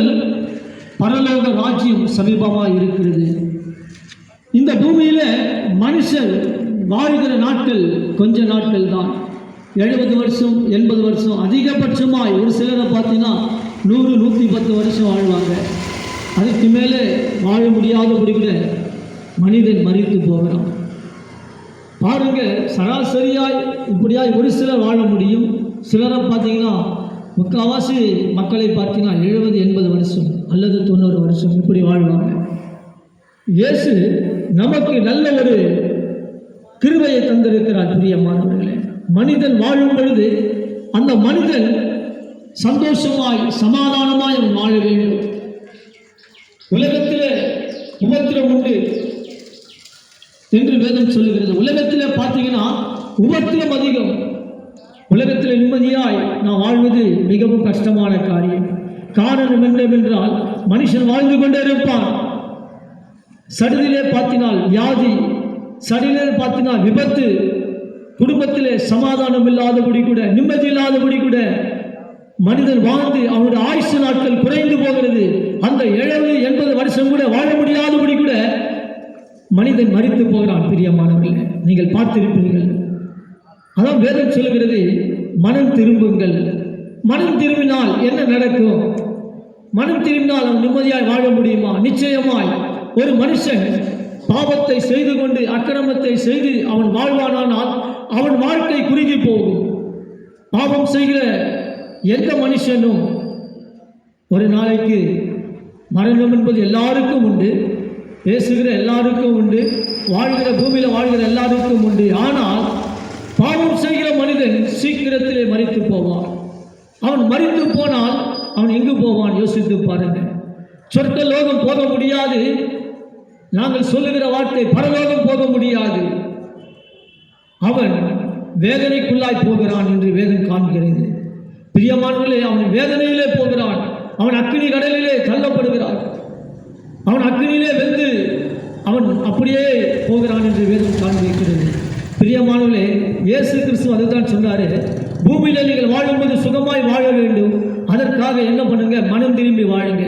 திரும்புங்கள், பரலோக ராஜ்யம் சமீபமாக இருக்கிறது. இந்த பூமியில் மனுஷன் வாழ்கிற நாட்கள் கொஞ்ச நாட்கள் தான். 70 வருஷம் 80 வருஷம், அதிகபட்சமாக ஒரு சிலரை பார்த்தீங்கன்னா 100 110 வருஷம் வாழ்வாங்க. அதுக்கு மேலே வாழ முடியாதபடி கூட மனிதன் மரித்து போகிறான். பாருங்க, சராசரியாய் இப்படியாய் ஒரு சிலர் வாழ முடியும். சிலரை பார்த்தீங்கன்னா முக்கால்வாசி மக்களை பார்த்தீங்கன்னா 70 80 வருஷம் அல்லது 90 வருஷம் இப்படி வாழ்வாங்க. இயேசு நமக்கு நல்ல ஒரு கிருபையை தந்திருக்கிறார். பிரியமானவர்களே, மனிதன் வாழும் பொழுது அந்த மனிதன் சந்தோஷமாய் சமாதானமாய் அவன் வாழ வேண்டும். உலகத்திலே உபத்திரம் உண்டு என்று வேதம் சொல்லுகிறது. உலகத்திலே பார்த்தீங்கன்னா உபத்திரம் அதிகம். உலகத்தில் நிம்மதியாய் நான் வாழ்வது மிகவும் கஷ்டமான காரியம். காரணம் என்னவென்றால் மனுஷன் வாழ்ந்து கொண்டே இருப்பான். சடுதிலே பார்த்தினால் வியாதி, சடுதிலே பார்த்தினால் விபத்து, குடும்பத்திலே சமாதானம் இல்லாதபடி கூட, நிம்மதி இல்லாதபடி கூட மனிதன் வாழ்ந்து அவனுடைய ஆயுசு நாட்கள் குறைந்து போகிறது. அந்த 70 80 வருஷம் கூட வாழ முடியாதபடி கூட மனிதன் மரித்து போகிறான். பிரியமானவர்களே, நீங்கள் பார்த்திருப்பீர்கள். அதான் வேதம் சொல்லுகிறது, மனம் திரும்புங்கள். மனம் திரும்பினால் என்ன நடக்கும்? மனம் திரும்பினால் அவன் நிம்மதியாய் வாழ முடியுமா? நிச்சயமாய். ஒரு மனுஷன் பாவத்தை செய்து கொண்டு அக்கிரமத்தை செய்து அவன் வாழ்வானால் அவன் வாழ்க்கை குறுகி போகும். பாவம் செய்கிற எந்த மனுஷனும் ஒரு நாளைக்கு மரணம் என்பது எல்லாருக்கும் உண்டு. பேசுகிற எல்லாருக்கும் உண்டு. வாழ்கிற பூமியில் வாழ்கிற எல்லாருக்கும் உண்டு. ஆனால் பாவம் செய்கிற மனிதன் சீக்கிரத்திலே மரித்து போவான். அவன் மரித்து போனால் அவன் எங்கு போவான்? யோசித்து பாருங்க. சொர்க்க லோகம் போக முடியாது. நாங்கள் சொல்லுகிற வார்த்தை பரலோகம் போக முடியாது. அவன் வேதனைக்குள்ளாய் போகிறான் என்று வேதம் காண்கிறது. பிரியமானவர்களே, அவன் வேதனையிலே போகிறான். அவன் அக்கினி கடலிலே தள்ளப்படுகிறான். அவன் அக்கினியிலே வெந்து அவன் அப்படியே போகிறான் என்று வேதம் காண்பிக்கிறது. பிரியமானவர்களே, இயேசு கிறிஸ்து அதுதான் சொன்னாரு, பூமியில நீங்கள் வாழும்போது சுகமாய் வாழ வேண்டும். அதற்காக என்ன பண்ணுங்க? மனம் திரும்பி வாழுங்க.